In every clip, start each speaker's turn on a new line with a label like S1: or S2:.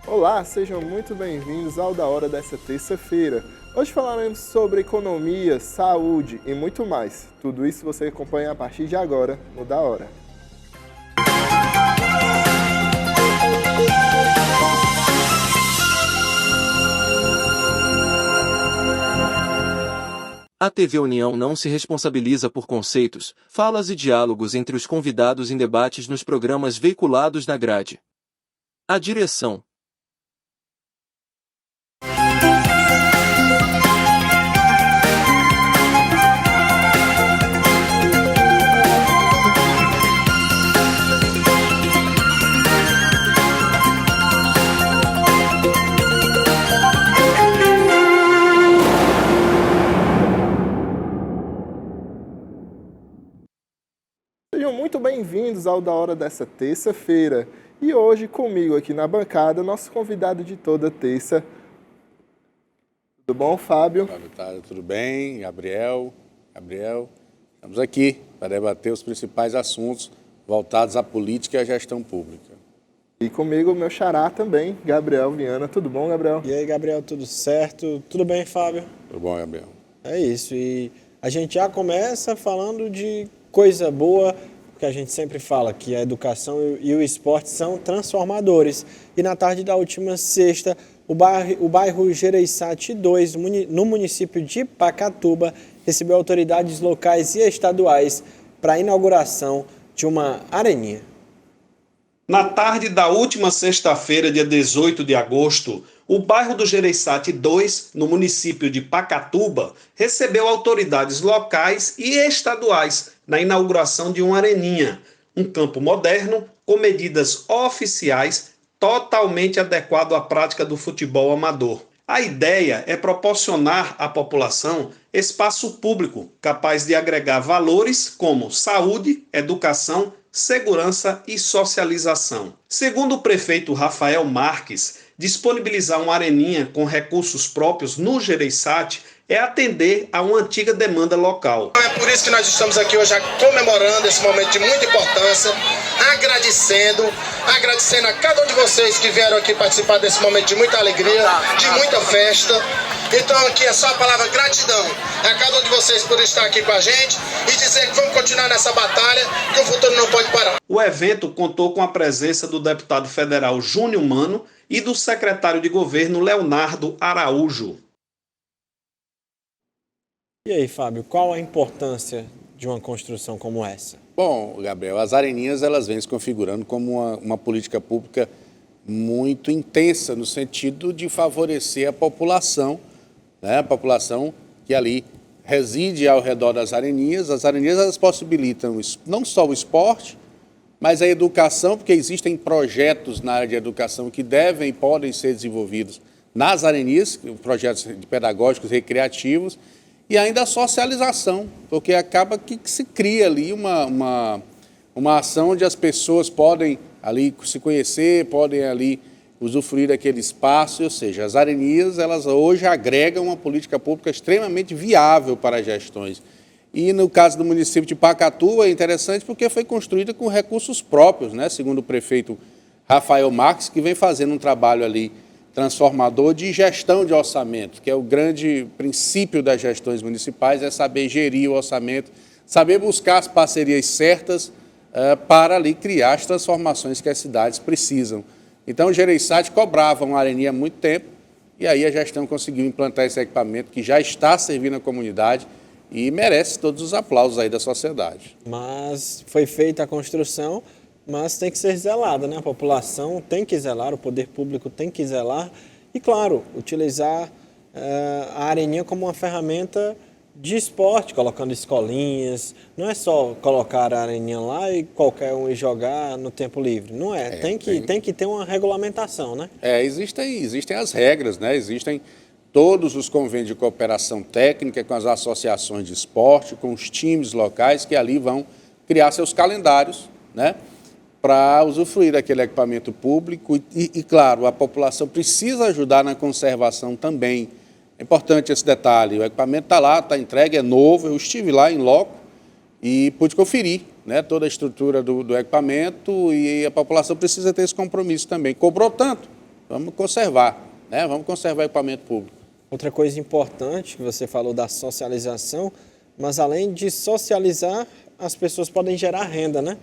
S1: Olá, sejam muito bem-vindos ao Da Hora dessa terça-feira. Hoje falaremos sobre economia, saúde e muito mais. Tudo isso você acompanha a partir de agora no Da Hora.
S2: A TV União não se responsabiliza por conceitos, falas e diálogos entre os convidados em debates nos programas veiculados na grade. A direção.
S1: Sejam muito bem-vindos ao Da Hora dessa terça-feira. E hoje comigo aqui na bancada, nosso convidado de toda terça. Tudo bom, Fábio?
S3: Tudo bem, Gabriel, estamos aqui para debater os principais assuntos voltados à política e à gestão pública.
S1: E comigo, meu xará também, Gabriel Viana. Tudo bom, Gabriel?
S4: E aí, Gabriel, tudo certo? Tudo bem, Fábio?
S3: Tudo bom, Gabriel?
S4: É isso, e a gente já começa falando de coisa boa, porque a gente sempre fala que a educação e o esporte são transformadores. E na tarde da última sexta, o bairro Gereissati 2, no município de Pacatuba, recebeu autoridades locais e estaduais para a inauguração de uma areninha.
S5: Na tarde da última sexta-feira, dia 18 de agosto, o bairro do Gereissati 2, no município de Pacatuba, recebeu autoridades locais e estaduais na inauguração de uma areninha, um campo moderno com medidas oficiais totalmente adequado à prática do futebol amador. A ideia é proporcionar à população espaço público capaz de agregar valores como saúde, educação, segurança e socialização. Segundo o prefeito Rafael Marques, disponibilizar uma areninha com recursos próprios no Gereissati é atender a uma antiga demanda local.
S6: É por isso que nós estamos aqui hoje comemorando esse momento de muita importância, agradecendo a cada um de vocês que vieram aqui participar desse momento de muita alegria, de muita festa. Então aqui é só a palavra gratidão a cada um de vocês por estar aqui com a gente e dizer que vamos continuar nessa batalha, que o futuro não pode parar.
S5: O evento contou com a presença do deputado federal Júnior Mano e do secretário de governo Leonardo Araújo.
S4: E aí, Fábio, qual a importância de uma construção como essa?
S3: Bom, Gabriel, as areninhas elas vêm se configurando como uma política pública muito intensa no sentido de favorecer a população, né? A população que ali reside ao redor das areninhas. As areninhas elas possibilitam não só o esporte, mas a educação, porque existem projetos na área de educação que devem e podem ser desenvolvidos nas areninhas, projetos pedagógicos, recreativos, e ainda a socialização, porque acaba que se cria ali uma ação onde as pessoas podem ali se conhecer, podem ali usufruir daquele espaço, ou seja, as areninhas elas hoje agregam uma política pública extremamente viável para as gestões. E no caso do município de Pacatuba é interessante porque foi construída com recursos próprios, né? Segundo o prefeito Rafael Marques, que vem fazendo um trabalho ali transformador de gestão de orçamento, que é o grande princípio das gestões municipais, é saber gerir o orçamento, saber buscar as parcerias certas para ali criar as transformações que as cidades precisam. Então o Gereissati cobrava uma areninha há muito tempo e aí a gestão conseguiu implantar esse equipamento que já está servindo a comunidade e merece todos os aplausos aí da sociedade.
S4: Mas foi feita a construção, mas tem que ser zelada, né? A população tem que zelar, o poder público tem que zelar e, claro, utilizar a areninha como uma ferramenta de esporte, colocando escolinhas. Não é só colocar a areninha lá e qualquer um ir jogar no tempo livre. Não é. Tem que ter uma regulamentação, né?
S3: Existem as regras, né? Existem todos os convênios de cooperação técnica com as associações de esporte, com os times locais que ali vão criar seus calendários, né? Para usufruir daquele equipamento público e, claro, a população precisa ajudar na conservação também. É importante esse detalhe, o equipamento está lá, está entregue, é novo, eu estive lá em loco e pude conferir, né, toda a estrutura do equipamento e a população precisa ter esse compromisso também. Cobrou tanto, Vamos conservar, né? Vamos conservar o equipamento público.
S4: Outra coisa importante que você falou da socialização, mas além de socializar, as pessoas podem gerar renda, né?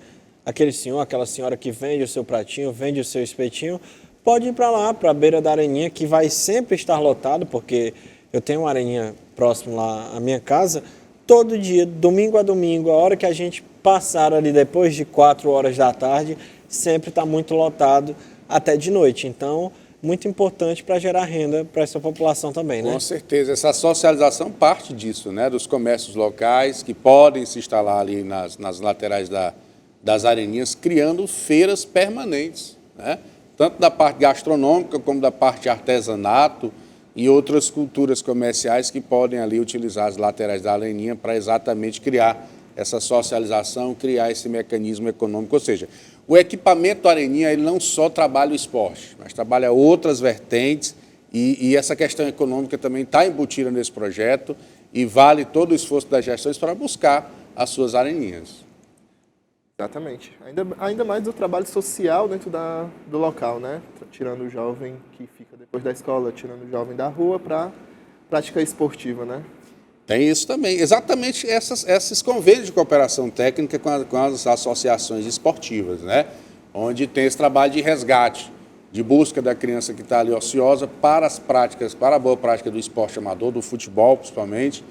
S4: Aquele senhor, aquela senhora que vende o seu pratinho, vende o seu espetinho, pode ir para lá, para a beira da areninha, que vai sempre estar lotado, porque eu tenho uma areninha próximo lá à minha casa, todo dia, domingo a domingo, a hora que a gente passar ali depois de 4 horas da tarde, sempre está muito lotado até de noite. Então, muito importante para gerar renda para essa população também, né?
S3: Com certeza, essa socialização parte disso, né? Dos comércios locais que podem se instalar ali nas laterais das areninhas, criando feiras permanentes, né? Tanto da parte gastronômica como da parte de artesanato e outras culturas comerciais que podem ali utilizar as laterais da areninha para exatamente criar essa socialização, criar esse mecanismo econômico. Ou seja, o equipamento Areninha ele não só trabalha o esporte, mas trabalha outras vertentes e essa questão econômica também está embutida nesse projeto e vale todo o esforço das gestões para buscar as suas areninhas.
S1: Exatamente. Ainda mais do trabalho social dentro do local, né? Tirando o jovem que fica depois da escola, tirando o jovem da rua para prática esportiva, né?
S3: Tem isso também. Exatamente esses convênios de cooperação técnica com as associações esportivas, né? Onde tem esse trabalho de resgate, de busca da criança que está ali ociosa para as práticas, para a boa prática do esporte amador, do futebol principalmente,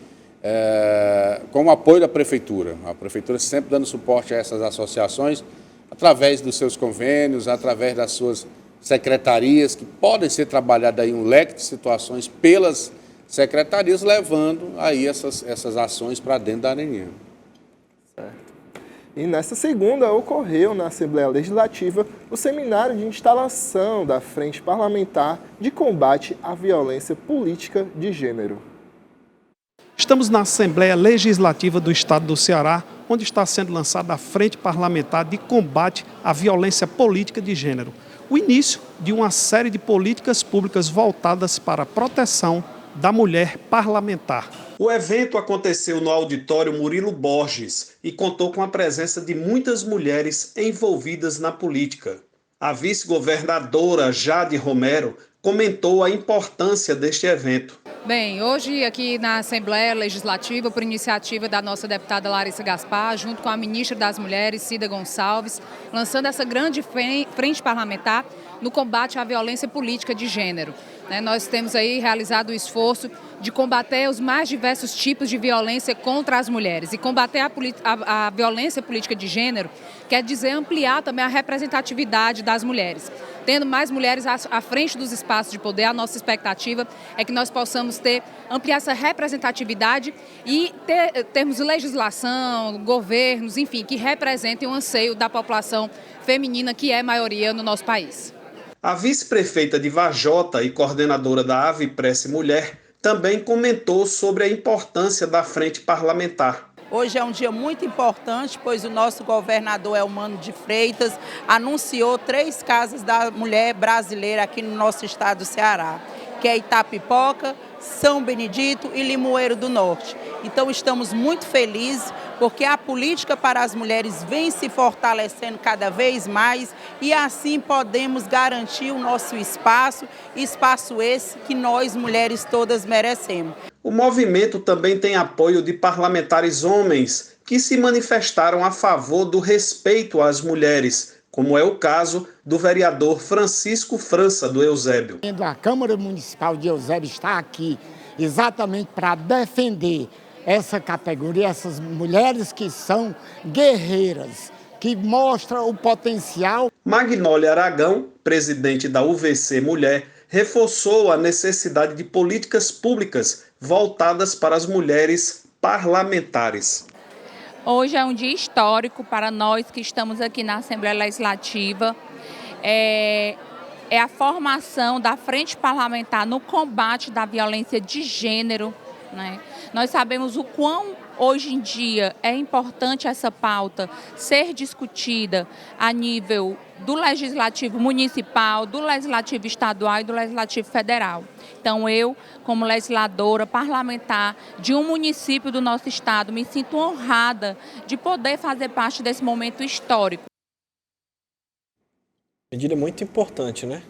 S3: com o apoio da Prefeitura. A Prefeitura sempre dando suporte a essas associações, através dos seus convênios, através das suas secretarias, que podem ser trabalhadas aí um leque de situações pelas secretarias, levando aí essas ações para dentro da Areninha.
S1: Certo. E nesta segunda ocorreu na Assembleia Legislativa o seminário de instalação da Frente Parlamentar de Combate à Violência Política de Gênero.
S7: Estamos na Assembleia Legislativa do Estado do Ceará, onde está sendo lançada a Frente Parlamentar de Combate à Violência Política de Gênero. O início de uma série de políticas públicas voltadas para a proteção da mulher parlamentar.
S5: O evento aconteceu no auditório Murilo Borges e contou com a presença de muitas mulheres envolvidas na política. A vice-governadora Jade Romero comentou a importância deste evento.
S8: Bem, hoje aqui na Assembleia Legislativa, por iniciativa da nossa deputada Larissa Gaspar, junto com a ministra das Mulheres, Cida Gonçalves, lançando essa grande frente parlamentar no combate à violência política de gênero. Nós temos aí realizado o esforço de combater os mais diversos tipos de violência contra as mulheres. E combater a violência política de gênero quer dizer ampliar também a representatividade das mulheres. Tendo mais mulheres à frente dos espaços de poder, a nossa expectativa é que nós possamos ampliar essa representatividade e termos legislação, governos, enfim, que representem o anseio da população feminina, que é maioria no nosso país.
S5: A vice-prefeita de Varjota e coordenadora da Avipresse Mulher também comentou sobre a importância da frente parlamentar.
S9: Hoje é um dia muito importante, pois o nosso governador Elmano de Freitas anunciou 3 casas da mulher brasileira aqui no nosso estado do Ceará, que é Itapipoca, São Benedito e Limoeiro do Norte. Então estamos muito felizes porque a política para as mulheres vem se fortalecendo cada vez mais e assim podemos garantir o nosso espaço esse que nós mulheres todas merecemos.
S5: O movimento também tem apoio de parlamentares homens que se manifestaram a favor do respeito às mulheres, como é o caso do vereador Francisco França, do Eusébio.
S10: A Câmara Municipal de Eusébio está aqui exatamente para defender essa categoria, essas mulheres que são guerreiras, que mostram o potencial.
S5: Magnólia Aragão, presidente da UVC Mulher, reforçou a necessidade de políticas públicas voltadas para as mulheres parlamentares.
S11: Hoje é um dia histórico para nós que estamos aqui na Assembleia Legislativa. É a formação da Frente Parlamentar no combate da violência de gênero, né? Nós sabemos o quão hoje em dia é importante essa pauta ser discutida a nível do Legislativo Municipal, do Legislativo Estadual e do Legislativo Federal. Então eu, como legisladora parlamentar de um município do nosso estado, me sinto honrada de poder fazer parte desse momento histórico.
S4: Medida muito importante, né?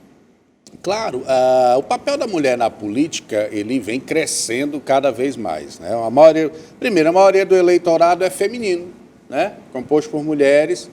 S3: Claro, o papel da mulher na política, ele vem crescendo cada vez mais, né? A maioria do eleitorado é feminino, né? Composto por mulheres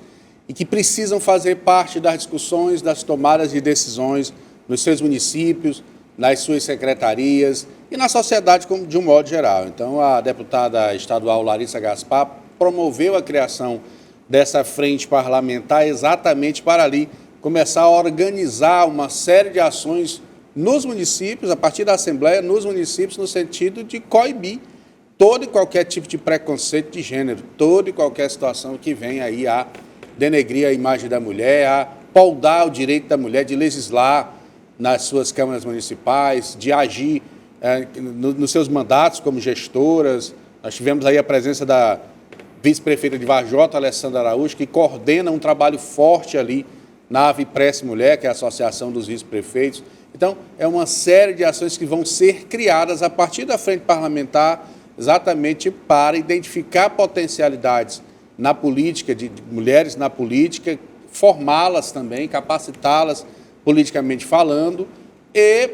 S3: e que precisam fazer parte das discussões, das tomadas de decisões nos seus municípios, nas suas secretarias e na sociedade de um modo geral. Então, a deputada estadual Larissa Gaspar promoveu a criação dessa frente parlamentar exatamente para ali começar a organizar uma série de ações nos municípios, a partir da Assembleia, nos municípios, no sentido de coibir todo e qualquer tipo de preconceito de gênero, toda e qualquer situação que venha aí a denegrir a imagem da mulher, a poldar o direito da mulher de legislar nas suas câmaras municipais, de agir nos seus mandatos como gestoras. Nós tivemos aí a presença da vice-prefeita de Varjota, Alessandra Araújo, que coordena um trabalho forte ali na Avipress Mulher, que é a Associação dos Vice-Prefeitos. Então, é uma série de ações que vão ser criadas a partir da frente parlamentar, exatamente para identificar potencialidades na política, de mulheres na política, formá-las também, capacitá-las politicamente falando, e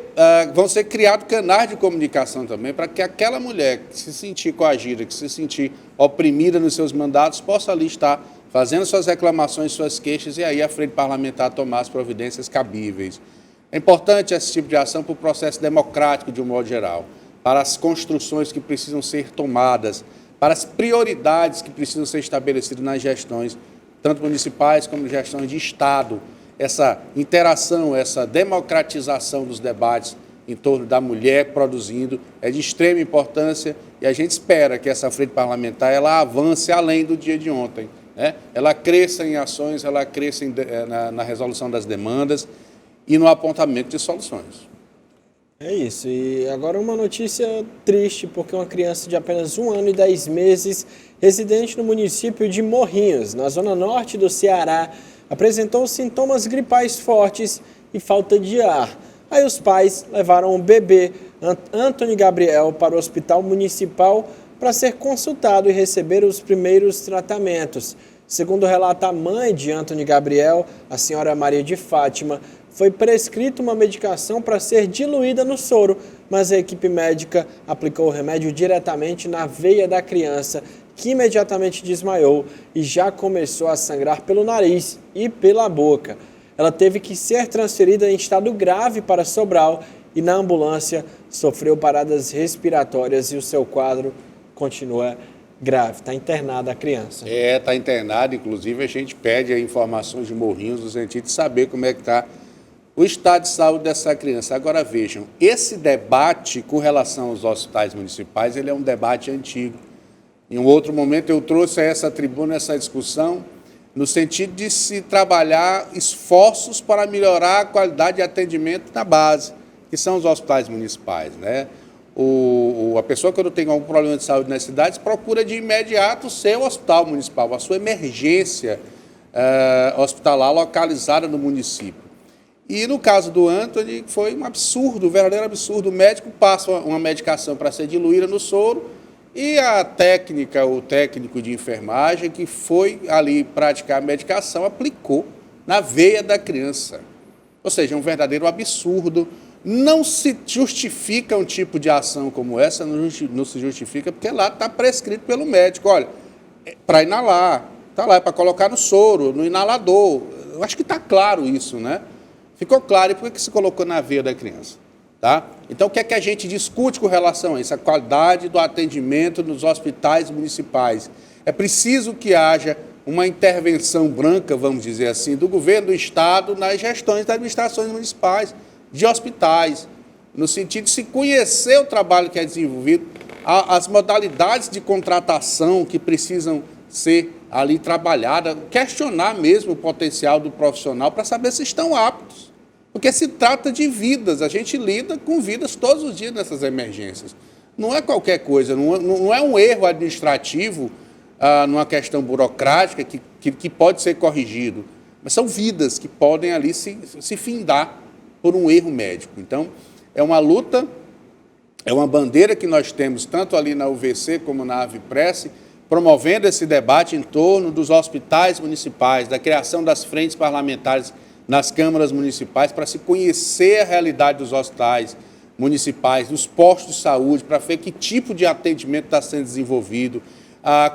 S3: vão ser criados canais de comunicação também para que aquela mulher que se sentir coagida, que se sentir oprimida nos seus mandatos, possa ali estar fazendo suas reclamações, suas queixas, e aí a frente parlamentar tomar as providências cabíveis. É importante esse tipo de ação para o processo democrático, de um modo geral, para as construções que precisam ser tomadas, para as prioridades que precisam ser estabelecidas nas gestões, tanto municipais como gestões de Estado. Essa interação, essa democratização dos debates em torno da mulher produzindo é de extrema importância, e a gente espera que essa frente parlamentar ela avance além do dia de ontem, né? Ela cresça em ações, ela cresça na resolução das demandas e no apontamento de soluções.
S4: É isso. E agora uma notícia triste, porque uma criança de apenas 1 ano e 10 meses, residente no município de Morrinhos, na zona norte do Ceará, apresentou sintomas gripais fortes e falta de ar. Aí os pais levaram o bebê, Anthony Gabriel, para o hospital municipal para ser consultado e receber os primeiros tratamentos. Segundo relata a mãe de Anthony Gabriel, a senhora Maria de Fátima, foi prescrita uma medicação para ser diluída no soro, mas a equipe médica aplicou o remédio diretamente na veia da criança, que imediatamente desmaiou e já começou a sangrar pelo nariz e pela boca. Ela teve que ser transferida em estado grave para Sobral e na ambulância sofreu paradas respiratórias e o seu quadro continua grave. Está internada a criança.
S3: Está internada. Inclusive a gente pede informações de Morrinhos no sentido de saber como é que está o estado de saúde dessa criança. Agora vejam, esse debate com relação aos hospitais municipais, ele é um debate antigo. Em um outro momento eu trouxe a essa tribuna essa discussão no sentido de se trabalhar esforços para melhorar a qualidade de atendimento na base, que são os hospitais municipais, né? A pessoa, quando tem algum problema de saúde nas cidades, procura de imediato o seu hospital municipal, a sua emergência hospitalar localizada no município. E no caso do Anthony, foi um absurdo, um verdadeiro absurdo. O médico passa uma medicação para ser diluída no soro e a técnica, o técnico de enfermagem que foi ali praticar a medicação, aplicou na veia da criança. Ou seja, é um verdadeiro absurdo. Não se justifica um tipo de ação como essa, não se justifica, porque lá está prescrito pelo médico. Olha, para inalar, está lá, é para colocar no soro, no inalador. Eu acho que está claro isso, né? Ficou claro, e por que se colocou na veia da criança? Tá? Então, o que é que a gente discute com relação a isso? A qualidade do atendimento nos hospitais municipais. É preciso que haja uma intervenção branca, vamos dizer assim, do governo do Estado nas gestões das administrações municipais, de hospitais, no sentido de se conhecer o trabalho que é desenvolvido, as modalidades de contratação que precisam ser ali trabalhadas, questionar mesmo o potencial do profissional para saber se estão aptos. Porque se trata de vidas, a gente lida com vidas todos os dias nessas emergências. Não é qualquer coisa, não é um erro administrativo, numa questão burocrática que pode ser corrigido, mas são vidas que podem ali se findar por um erro médico. Então, é uma luta, é uma bandeira que nós temos, tanto ali na UVC como na Avipress, promovendo esse debate em torno dos hospitais municipais, da criação das frentes parlamentares nas câmaras municipais para se conhecer a realidade dos hospitais municipais, dos postos de saúde, para ver que tipo de atendimento está sendo desenvolvido,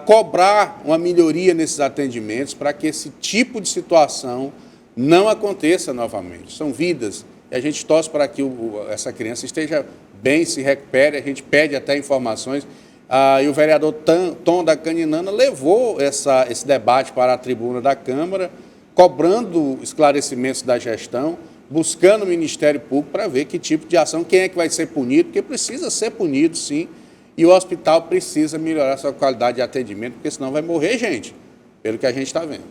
S3: cobrar uma melhoria nesses atendimentos para que esse tipo de situação não aconteça novamente. São vidas e a gente torce para que essa criança esteja bem, se recupere, a gente pede até informações. E o vereador Tom da Caninana levou esse debate para a tribuna da Câmara, cobrando esclarecimentos da gestão, buscando o Ministério Público para ver que tipo de ação, quem é que vai ser punido, porque precisa ser punido, sim, e o hospital precisa melhorar sua qualidade de atendimento, porque senão vai morrer gente, pelo que a gente está vendo.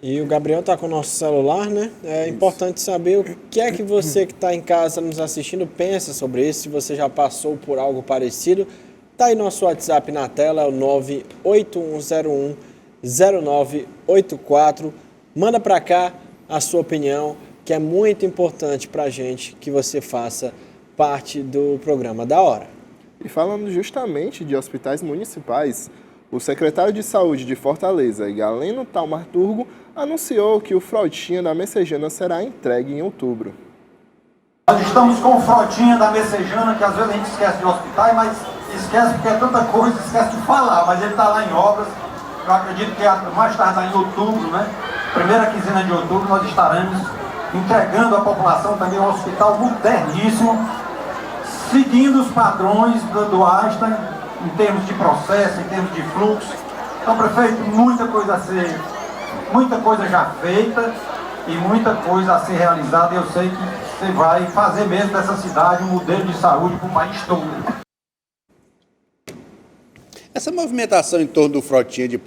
S4: E o Gabriel está com o nosso celular, né? É importante saber o que é que você que está em casa nos assistindo pensa sobre isso, se você já passou por algo parecido. Está aí nosso WhatsApp na tela, é o 981010984. Manda para cá a sua opinião, que é muito importante para a gente que você faça parte do programa da hora.
S1: E falando justamente de hospitais municipais, o secretário de Saúde de Fortaleza, Galeno Taumaturgo, anunciou que o Frotinha da Messejana será entregue em outubro.
S12: Nós estamos com o Frotinha da Messejana, que às vezes a gente esquece de hospitais, mas esquece porque é tanta coisa, esquece de falar, mas ele está lá em obras. Eu acredito que mais tarde, em outubro, né? Primeira quinzena de outubro, nós estaremos entregando à população também um hospital moderníssimo, seguindo os padrões do Einstein, em termos de processo, em termos de fluxo. Então, prefeito, muita coisa já feita e muita coisa a ser realizada. Eu sei que você vai fazer mesmo dessa cidade um modelo de saúde para o país todo.
S3: Essa movimentação em torno do Frotinha de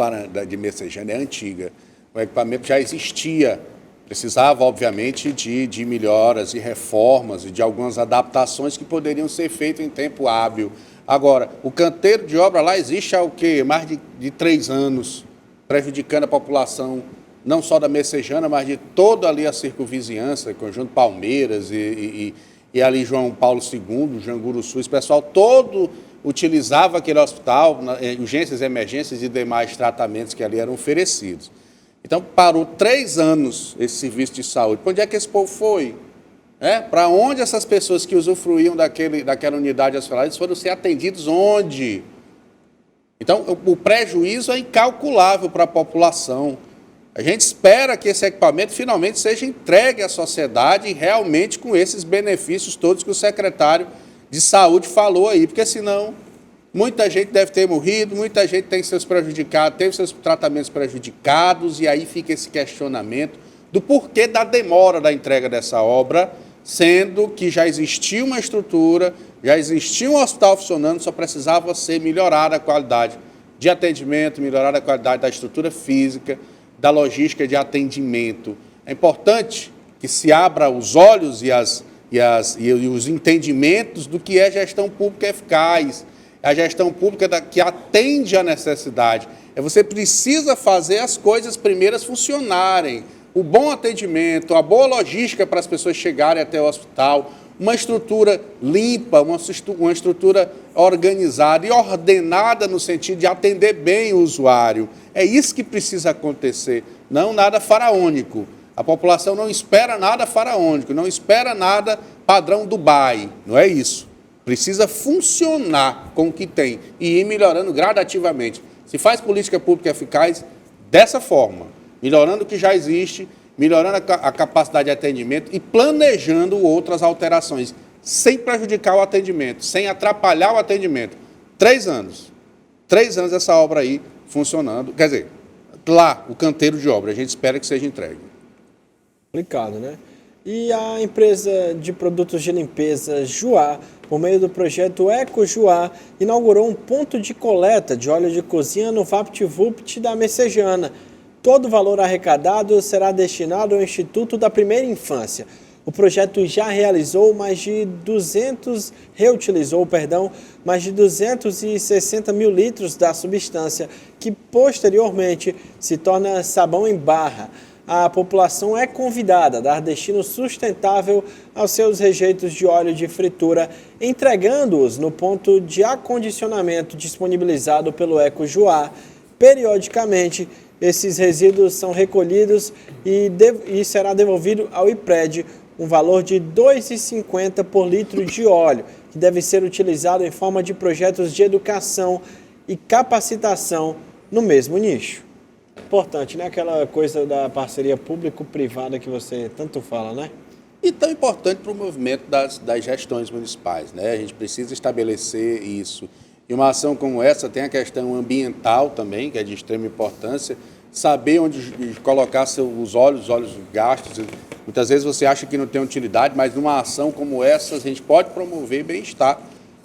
S3: Messejana é antiga. O equipamento já existia, precisava, obviamente, de melhoras e reformas e de algumas adaptações que poderiam ser feitas em tempo hábil. Agora, o canteiro de obra lá existe há o quê? Mais de 3 anos, prejudicando a população, não só da Messejana, mas de toda ali a circunvizinhança, Conjunto Palmeiras e ali João Paulo II, Janguruçu, esse pessoal todo utilizava aquele hospital, urgências, emergências e demais tratamentos que ali eram oferecidos. Então, parou 3 anos esse serviço de saúde. Para onde é que esse povo foi? Para onde essas pessoas que usufruíam daquela unidade hospitalar, eles foram ser atendidos onde? Então, o prejuízo é incalculável para a população. A gente espera que esse equipamento finalmente seja entregue à sociedade realmente com esses benefícios todos que o secretário de Saúde falou aí, porque senão muita gente deve ter morrido, muita gente teve seus tratamentos prejudicados, e aí fica esse questionamento do porquê da demora da entrega dessa obra, sendo que já existia uma estrutura, já existia um hospital funcionando, só precisava ser melhorada a qualidade de atendimento, melhorada a qualidade da estrutura física, da logística de atendimento. É importante que se abra os olhos e os entendimentos do que é gestão pública eficaz, a gestão pública que atende à necessidade. Você precisa fazer as coisas primeiras funcionarem. O bom atendimento, a boa logística para as pessoas chegarem até o hospital, uma estrutura limpa, uma estrutura organizada e ordenada no sentido de atender bem o usuário. É isso que precisa acontecer, não nada faraônico. A população não espera nada faraônico, não espera nada padrão Dubai, não é isso. Precisa funcionar com o que tem e ir melhorando gradativamente. Se faz política pública eficaz dessa forma, melhorando o que já existe, melhorando a capacidade de atendimento e planejando outras alterações, sem prejudicar o atendimento, sem atrapalhar o atendimento. 3 anos. 3 anos essa obra aí funcionando. Quer dizer, lá, o canteiro de obra, a gente espera que seja entregue.
S4: Complicado, né? E a empresa de produtos de limpeza Juá, por meio do projeto Eco Juá, inaugurou um ponto de coleta de óleo de cozinha no VaptVupt da Messejana. Todo o valor arrecadado será destinado ao Instituto da Primeira Infância. O projeto já reutilizou mais de 260 mil litros da substância, que posteriormente se torna sabão em barra. A população é convidada a dar destino sustentável aos seus rejeitos de óleo de fritura, entregando-os no ponto de acondicionamento disponibilizado pelo Eco Juá, periodicamente esses resíduos são recolhidos e será devolvido ao IPRED um valor de R$ 2,50 por litro de óleo, que deve ser utilizado em forma de projetos de educação e capacitação no mesmo nicho. Importante, né? Aquela coisa da parceria público-privada que você tanto fala, né?
S3: E tão importante para o movimento das gestões municipais, né? A gente precisa estabelecer isso. E uma ação como essa tem a questão ambiental também, que é de extrema importância, saber onde colocar os óleos gastos. Muitas vezes você acha que não tem utilidade, mas numa ação como essa a gente pode promover bem-estar.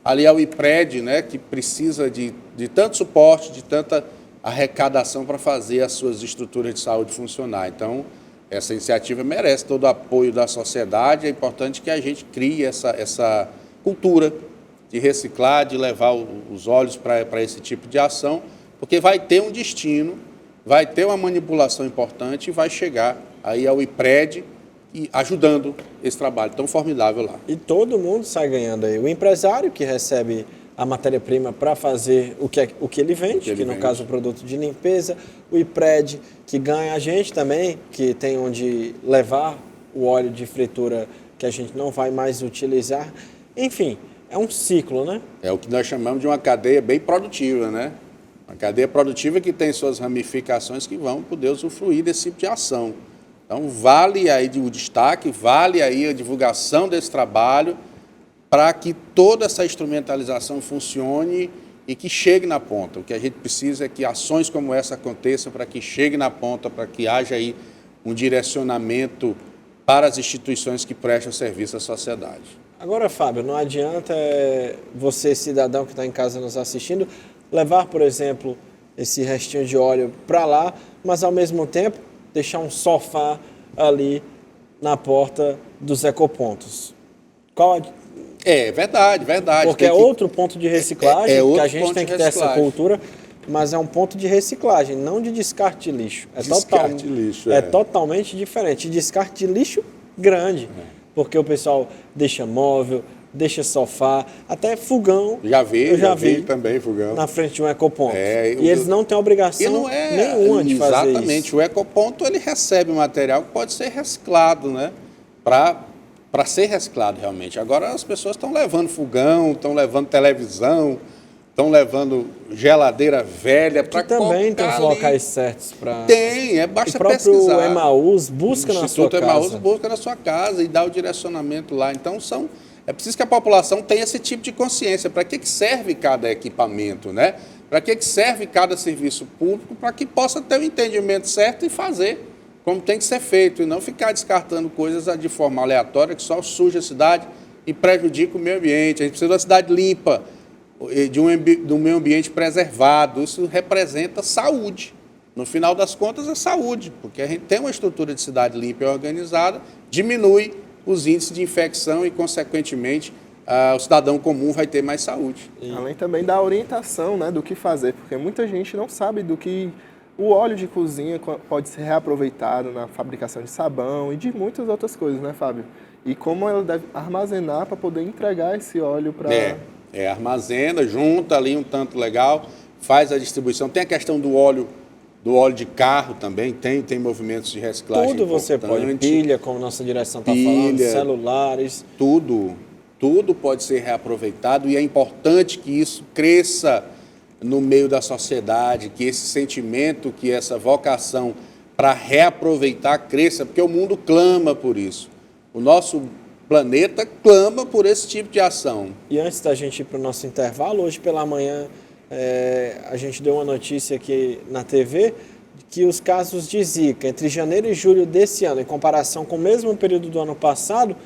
S3: Ali é o IPRED, né, que precisa de tanto suporte, de tanta arrecadação para fazer as suas estruturas de saúde funcionar. Então, essa iniciativa merece todo o apoio da sociedade. É importante que a gente crie essa cultura de reciclar, de levar os óleos para esse tipo de ação, porque vai ter um destino, vai ter uma manipulação importante e vai chegar aí ao IPRED e ajudando esse trabalho tão formidável lá.
S4: E todo mundo sai ganhando aí. O empresário que recebe a matéria-prima para fazer o que ele vende, que no caso é o produto de limpeza, o IPRED que ganha, a gente também, que tem onde levar o óleo de fritura que a gente não vai mais utilizar. Enfim, é um ciclo, né? É
S3: o que nós chamamos de uma cadeia bem produtiva, né? Uma cadeia produtiva que tem suas ramificações que vão poder usufruir desse tipo de ação. Então, vale aí o destaque, vale aí a divulgação desse trabalho para que toda essa instrumentalização funcione e que chegue na ponta. O que a gente precisa é que ações como essa aconteçam para que chegue na ponta, para que haja aí um direcionamento para as instituições que prestam serviço à sociedade.
S4: Agora, Fábio, não adianta você, cidadão que está em casa nos assistindo, levar, por exemplo, esse restinho de óleo para lá, mas ao mesmo tempo deixar um sofá ali na porta dos ecopontos. Qual
S3: É verdade.
S4: Porque outro ponto de reciclagem, que a gente tem que ter essa cultura, mas é um ponto de reciclagem, não de descarte de lixo. É totalmente diferente. Descarte de lixo grande, porque o pessoal deixa móvel, deixa sofá, até fogão.
S3: Já vi também fogão.
S4: Na frente de um ecoponto. E eles não têm obrigação nenhuma de fazer isso.
S3: Exatamente. O ecoponto ele recebe material que pode ser reciclado, né? Para ser reciclado realmente. Agora as pessoas estão levando fogão, estão levando televisão, estão levando geladeira velha para colocar
S4: também tem os locais certos para...
S3: basta
S4: pesquisar. O próprio Emaús busca na sua casa.
S3: O Instituto Emaús busca na sua casa e dá o direcionamento lá. Então é preciso que a população tenha esse tipo de consciência. Para que serve cada equipamento, né? Para que serve cada serviço público, para que possa ter o entendimento certo e fazer como tem que ser feito, e não ficar descartando coisas de forma aleatória, que só suja a cidade e prejudica o meio ambiente. A gente precisa de uma cidade limpa, de um meio ambiente preservado. Isso representa saúde. No final das contas, é saúde, porque a gente tem uma estrutura de cidade limpa e organizada, diminui os índices de infecção e, consequentemente, o cidadão comum vai ter mais saúde.
S1: Além também da orientação, né, do que fazer, porque muita gente não sabe do que o óleo de cozinha pode ser reaproveitado na fabricação de sabão e de muitas outras coisas, né, Fábio? E como ela deve armazenar para poder entregar esse óleo para...
S3: Armazena, junta ali um tanto legal, faz a distribuição. Tem a questão do óleo de carro também, tem movimentos de reciclagem
S4: Tudo você pode, pilha, como nossa direção está falando, celulares.
S3: Tudo pode ser reaproveitado e é importante que isso cresça no meio da sociedade, que esse sentimento, que essa vocação para reaproveitar cresça, porque o mundo clama por isso. O nosso planeta clama por esse tipo de ação.
S4: E antes da gente ir para o nosso intervalo, hoje pela manhã a gente deu uma notícia aqui na TV que os casos de Zika entre janeiro e julho desse ano, em comparação com o mesmo período do ano passado,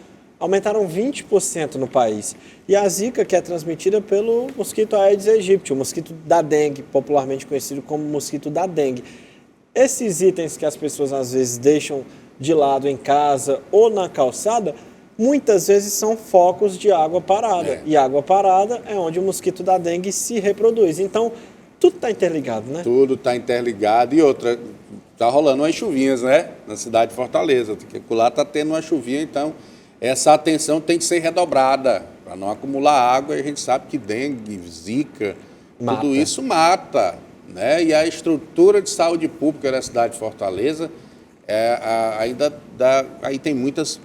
S4: aumentaram 20% no país. E a Zika, que é transmitida pelo mosquito Aedes aegypti, o mosquito da dengue, popularmente conhecido como mosquito da dengue. Esses itens que as pessoas às vezes deixam de lado em casa ou na calçada, muitas vezes são focos de água parada. E água parada é onde o mosquito da dengue se reproduz. Então, tudo está interligado, né?
S3: Tudo está interligado. E outra, está rolando umas chuvinhas, né? Na cidade de Fortaleza. Porque lá está tendo uma chuvinha, então essa atenção tem que ser redobrada para não acumular água. E a gente sabe que dengue, zika, tudo isso mata. né? E a estrutura de saúde pública da cidade de Fortaleza aí tem muitas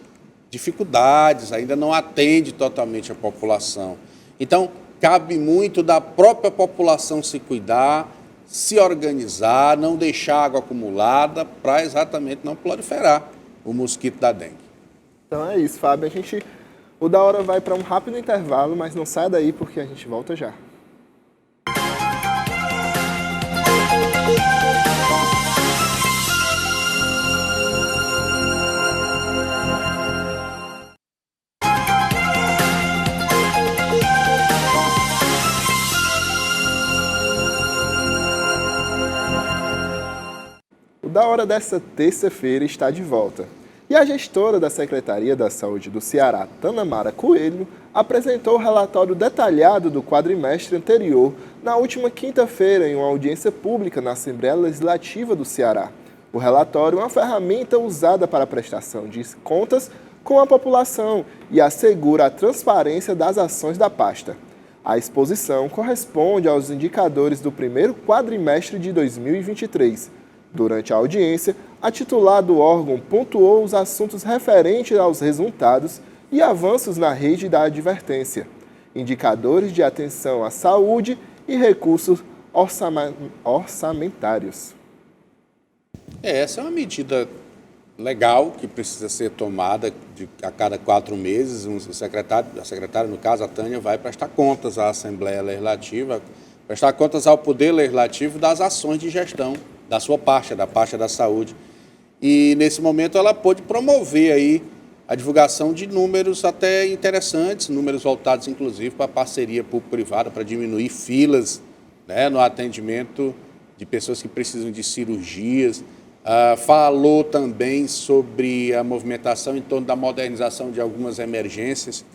S3: dificuldades, ainda não atende totalmente a população. Então, cabe muito da própria população se cuidar, se organizar, não deixar água acumulada para exatamente não proliferar o mosquito da dengue.
S1: Então é isso, Fábio. O Da Hora vai para um rápido intervalo, mas não sai daí porque a gente volta já. O Da Hora dessa terça-feira está de volta. E a gestora da Secretaria da Saúde do Ceará, Tanamara Coelho, apresentou o relatório detalhado do quadrimestre anterior na última quinta-feira em uma audiência pública na Assembleia Legislativa do Ceará. O relatório é uma ferramenta usada para a prestação de contas com a população e assegura a transparência das ações da pasta. A exposição corresponde aos indicadores do primeiro quadrimestre de 2023. Durante a audiência, a titular do órgão pontuou os assuntos referentes aos resultados e avanços na rede da advertência, indicadores de atenção à saúde e recursos orçamentários.
S3: Essa é uma medida legal que precisa ser tomada a cada 4 meses. A secretária, no caso, a Tânia, vai prestar contas à Assembleia Legislativa, prestar contas ao Poder Legislativo das ações de gestão da sua pasta, da pasta da saúde. E, nesse momento, ela pôde promover aí a divulgação de números até interessantes, números voltados, inclusive, para a parceria público-privada, para diminuir filas, né, no atendimento de pessoas que precisam de cirurgias. Falou também sobre a movimentação em torno da modernização de algumas emergências,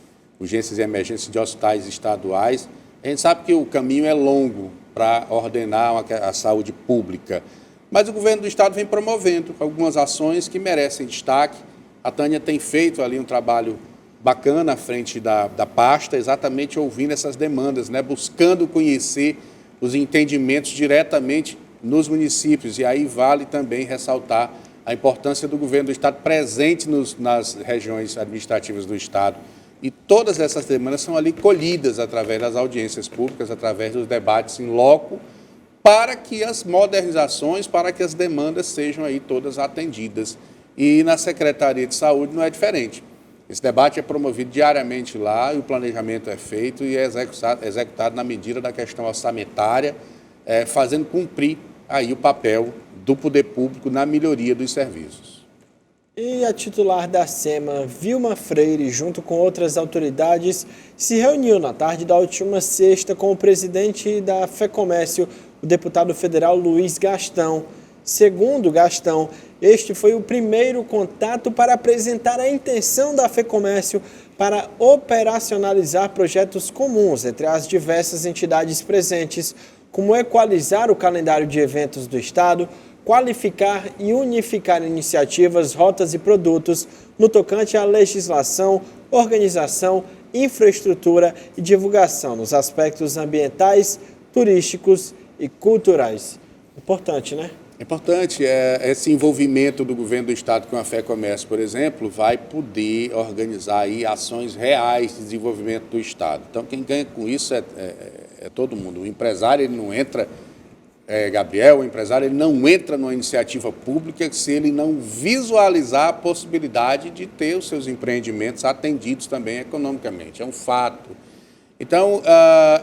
S3: urgências e emergências de hospitais estaduais. A gente sabe que o caminho é longo para ordenar a saúde pública, mas o governo do estado vem promovendo algumas ações que merecem destaque. A Tânia tem feito ali um trabalho bacana à frente da pasta, exatamente ouvindo essas demandas, né, buscando conhecer os entendimentos diretamente nos municípios. E aí vale também ressaltar a importância do governo do estado presente nas regiões administrativas do estado. E todas essas demandas são ali colhidas através das audiências públicas, através dos debates em loco, para que as modernizações, para que as demandas sejam aí todas atendidas. E na Secretaria de Saúde não é diferente. Esse debate é promovido diariamente lá, e o planejamento é feito e é executado na medida da questão orçamentária, fazendo cumprir aí o papel do poder público na melhoria dos serviços.
S4: E a titular da SEMA, Vilma Freire, junto com outras autoridades, se reuniu na tarde da última sexta com o presidente da FEComércio, o deputado federal Luiz Gastão. Segundo Gastão, este foi o primeiro contato para apresentar a intenção da FEComércio para operacionalizar projetos comuns entre as diversas entidades presentes, como equalizar o calendário de eventos do Estado, qualificar e unificar iniciativas, rotas e produtos no tocante à legislação, organização, infraestrutura e divulgação nos aspectos ambientais, turísticos e culturais. Importante, né?
S3: É importante. Esse envolvimento do governo do estado com a FEComércio, por exemplo, vai poder organizar aí ações reais de desenvolvimento do estado. Então, quem ganha com isso é todo mundo. O empresário, ele não entra, Gabriel, o empresário, ele não entra numa iniciativa pública se ele não visualizar a possibilidade de ter os seus empreendimentos atendidos também economicamente. É um fato. Então,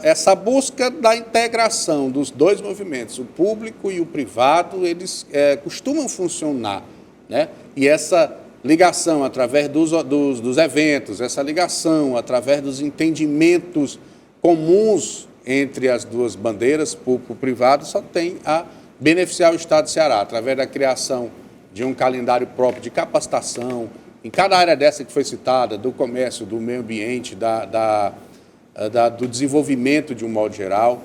S3: essa busca da integração dos dois movimentos, o público e o privado, eles costumam funcionar, né? E essa ligação através dos eventos, essa ligação através dos entendimentos comuns entre as duas bandeiras, público e privado, só tem a beneficiar o estado do Ceará, através da criação de um calendário próprio de capacitação, em cada área dessa que foi citada, do comércio, do meio ambiente, do desenvolvimento de um modo geral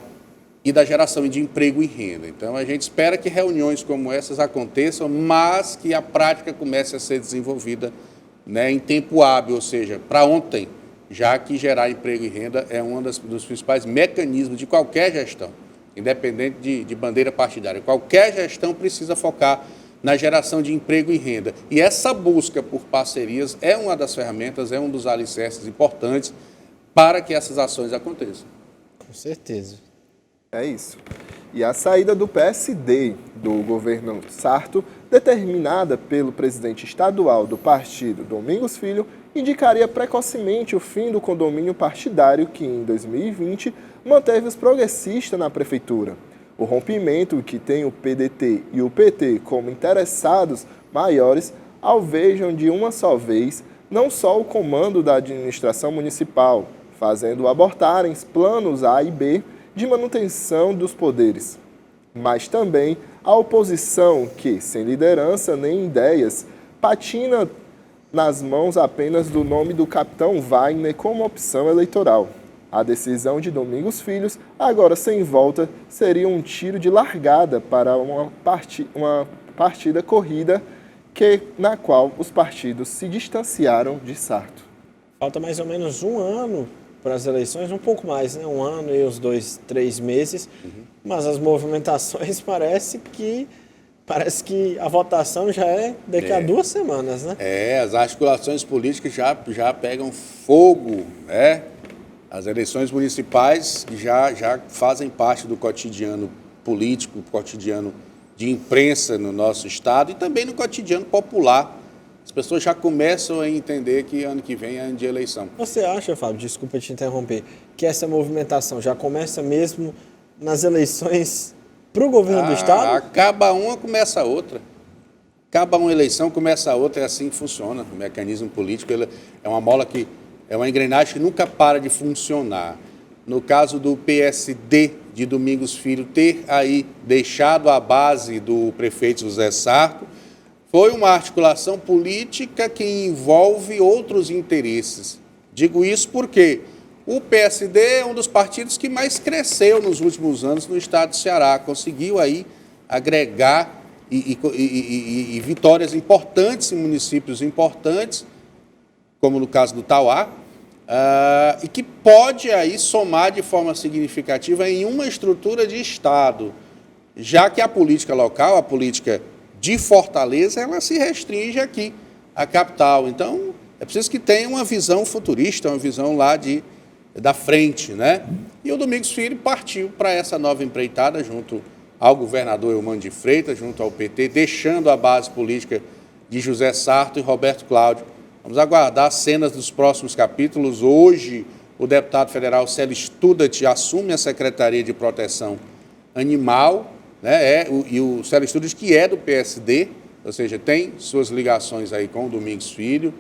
S3: e da geração de emprego e renda. Então, a gente espera que reuniões como essas aconteçam, mas que a prática comece a ser desenvolvida, né, em tempo hábil, ou seja, para ontem, já que gerar emprego e renda é um dos principais mecanismos de qualquer gestão. independente de bandeira partidária. Qualquer gestão precisa focar na geração de emprego e renda. E essa busca por parcerias é uma das ferramentas, é um dos alicerces importantes para que essas ações aconteçam.
S4: Com certeza.
S1: É isso. E a saída do PSD do governo Sarto, determinada pelo presidente estadual do partido, Domingos Filho, indicaria precocemente o fim do condomínio partidário que, em 2020, manteve os progressistas na prefeitura. O rompimento que tem o PDT e o PT como interessados maiores alvejam de uma só vez não só o comando da administração municipal, fazendo abortarem planos A e B de manutenção dos poderes, mas também a oposição que, sem liderança nem ideias, patina nas mãos apenas do nome do capitão Wagner como opção eleitoral. A decisão de Domingos Filho, agora sem volta, seria um tiro de largada para uma partida corrida na qual os partidos se distanciaram de Sarto.
S4: Falta mais ou menos um ano para as eleições, um pouco mais, né? 1 ano e uns 2, 3 meses, mas as movimentações parece que a votação já é daqui a 2 semanas, né?
S3: As articulações políticas já pegam fogo, né? As eleições municipais já fazem parte do cotidiano político, cotidiano de imprensa no nosso estado e também no cotidiano popular. As pessoas já começam a entender que ano que vem é ano de eleição.
S4: Você acha, Fábio, desculpa te interromper, que essa movimentação já começa mesmo nas eleições para o governo do estado?
S3: Acaba uma, começa a outra. Acaba uma eleição, começa a outra, é assim que funciona. O mecanismo político é uma mola que é uma engrenagem que nunca para de funcionar. No caso do PSD de Domingos Filho ter aí deixado a base do prefeito José Sarto, foi uma articulação política que envolve outros interesses. Digo isso porque o PSD é um dos partidos que mais cresceu nos últimos anos no estado do Ceará. Conseguiu aí agregar e vitórias importantes em municípios importantes, como no caso do Tauá, e que pode aí somar de forma significativa em uma estrutura de Estado, já que a política local, a política de Fortaleza, ela se restringe aqui, à capital. Então, é preciso que tenha uma visão futurista, uma visão lá da frente, né? E o Domingos Filho partiu para essa nova empreitada junto ao governador Eumano de Freitas, junto ao PT, deixando a base política de José Sarto e Roberto Cláudio. Vamos aguardar cenas dos próximos capítulos. Hoje, o deputado federal Célio Studat assume a Secretaria de Proteção Animal, né? E o Célio Studat, que é do PSD, ou seja, tem suas ligações aí com o Domingos Filho,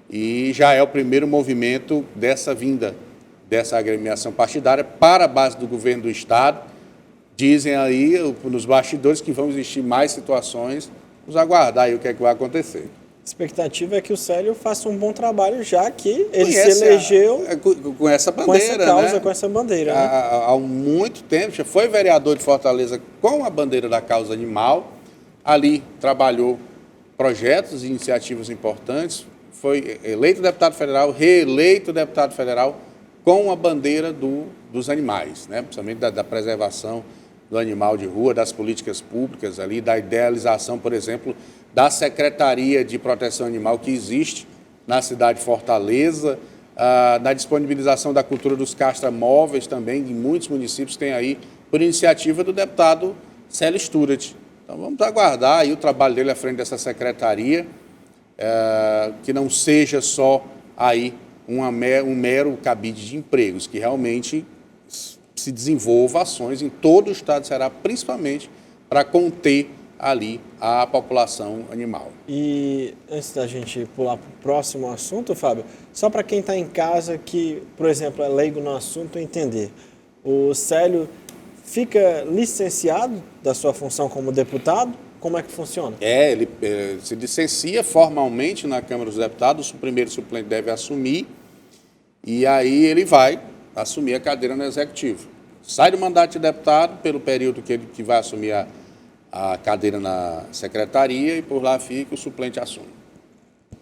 S3: e já é o primeiro movimento dessa vinda, dessa agremiação partidária para a base do governo do Estado. Dizem aí, nos bastidores, que vão existir mais situações. Vamos aguardar aí o que é que vai acontecer.
S4: A expectativa é que o Célio faça um bom trabalho, já que ele se elegeu
S3: com essa bandeira,
S4: com essa causa,
S3: né?
S4: com essa bandeira. Né?
S3: Há muito tempo, já foi vereador de Fortaleza com a bandeira da causa animal, ali trabalhou projetos e iniciativas importantes, foi eleito deputado federal, reeleito deputado federal com a bandeira dos animais, né? Principalmente da preservação do animal de rua, das políticas públicas ali, da idealização, por exemplo, da Secretaria de Proteção Animal que existe na cidade de Fortaleza, na disponibilização da cultura dos castramóveis também, em muitos municípios tem aí, por iniciativa do deputado Célio Studat. Então vamos aguardar aí o trabalho dele à frente dessa secretaria, que não seja só aí um mero cabide de empregos, que realmente se desenvolva ações em todo o estado do Ceará, principalmente para conter ali a população animal.
S4: E antes da gente pular para o próximo assunto, Fábio, só para quem está em casa que, por exemplo, é leigo no assunto entender, o Célio fica licenciado da sua função como deputado? Como é que funciona?
S3: Ele se licencia formalmente na Câmara dos Deputados, o primeiro suplente deve assumir, e aí ele vai assumir a cadeira no Executivo. Sai do mandato de deputado pelo período que vai assumir a cadeira na secretaria e por lá fica, o suplente assume.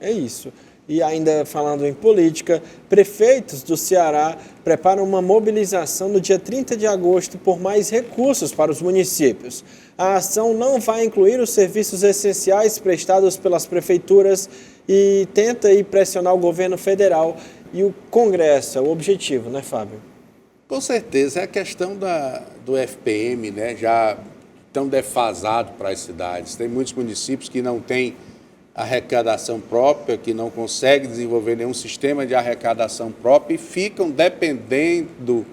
S4: É isso. E ainda falando em política, prefeitos do Ceará preparam uma mobilização no dia 30 de agosto por mais recursos para os municípios. A ação não vai incluir os serviços essenciais prestados pelas prefeituras e tenta pressionar o governo federal e o Congresso. É o objetivo, né, Fábio?
S3: Com certeza, é a questão do FPM, né, já tão defasado para as cidades. Tem muitos municípios que não têm arrecadação própria, que não conseguem desenvolver nenhum sistema de arrecadação própria e ficam dependendo,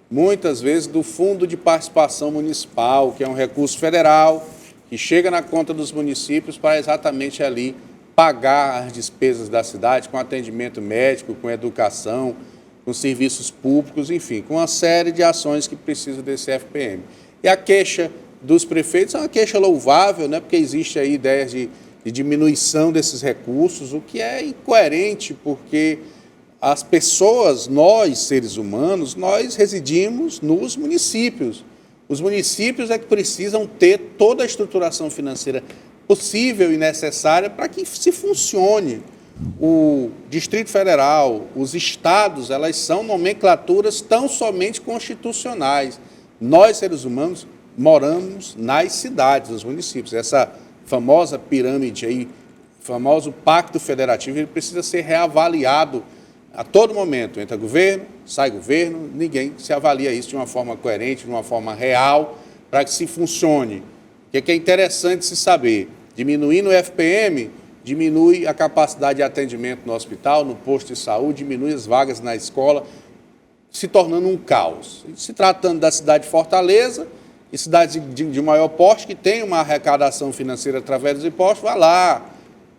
S3: muitas vezes, do Fundo de Participação Municipal, que é um recurso federal, que chega na conta dos municípios para exatamente ali pagar as despesas da cidade com atendimento médico, com educação, com serviços públicos, enfim, com uma série de ações que precisam desse FPM. E a queixa dos prefeitos é uma queixa louvável, né, porque existe aí ideias de diminuição desses recursos, o que é incoerente, porque as pessoas, nós, seres humanos, nós residimos nos municípios. Os municípios é que precisam ter toda a estruturação financeira possível e necessária para que se funcione. O Distrito Federal, os estados, elas são nomenclaturas tão somente constitucionais. Nós, seres humanos, moramos nas cidades, nos municípios. Essa famosa pirâmide aí, o famoso pacto federativo, ele precisa ser reavaliado a todo momento. Entra governo, sai governo, ninguém se avalia isso de uma forma coerente, de uma forma real, para que se funcione. O que é interessante se saber? Diminuindo o FPM, diminui a capacidade de atendimento no hospital, no posto de saúde, diminui as vagas na escola, se tornando um caos. Se tratando da cidade de Fortaleza, e cidades de maior porte, que tem uma arrecadação financeira através dos impostos, vai lá,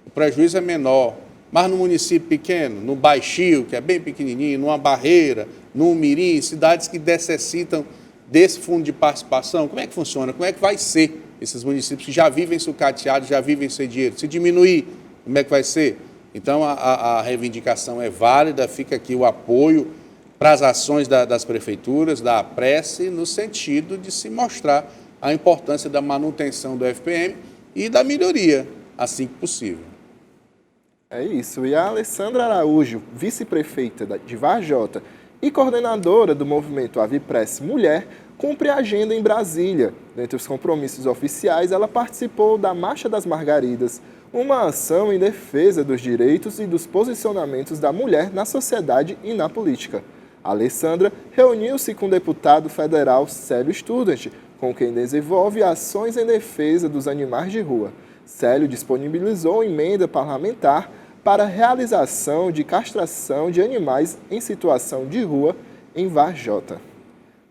S3: o prejuízo é menor. Mas no município pequeno, no Baixio, que é bem pequenininho, numa Barreira, no Mirim, cidades que necessitam desse fundo de participação, como é que funciona? Como é que vai ser esses municípios que já vivem sucateados, já vivem sem dinheiro? Se diminuir, como é que vai ser? Então, a reivindicação é válida, fica aqui o apoio para as ações das prefeituras, da prece, no sentido de se mostrar a importância da manutenção do FPM e da melhoria, assim que possível.
S1: É isso. E a Alessandra Araújo, vice-prefeita de Varjota e coordenadora do movimento Avipress Mulher, cumpre a agenda em Brasília. Dentre os compromissos oficiais, ela participou da Marcha das Margaridas, uma ação em defesa dos direitos e dos posicionamentos da mulher na sociedade e na política. A Alessandra reuniu-se com o deputado federal Célio Student, com quem desenvolve ações em defesa dos animais de rua. Célio disponibilizou emenda parlamentar para a realização de castração de animais em situação de rua em Varjota.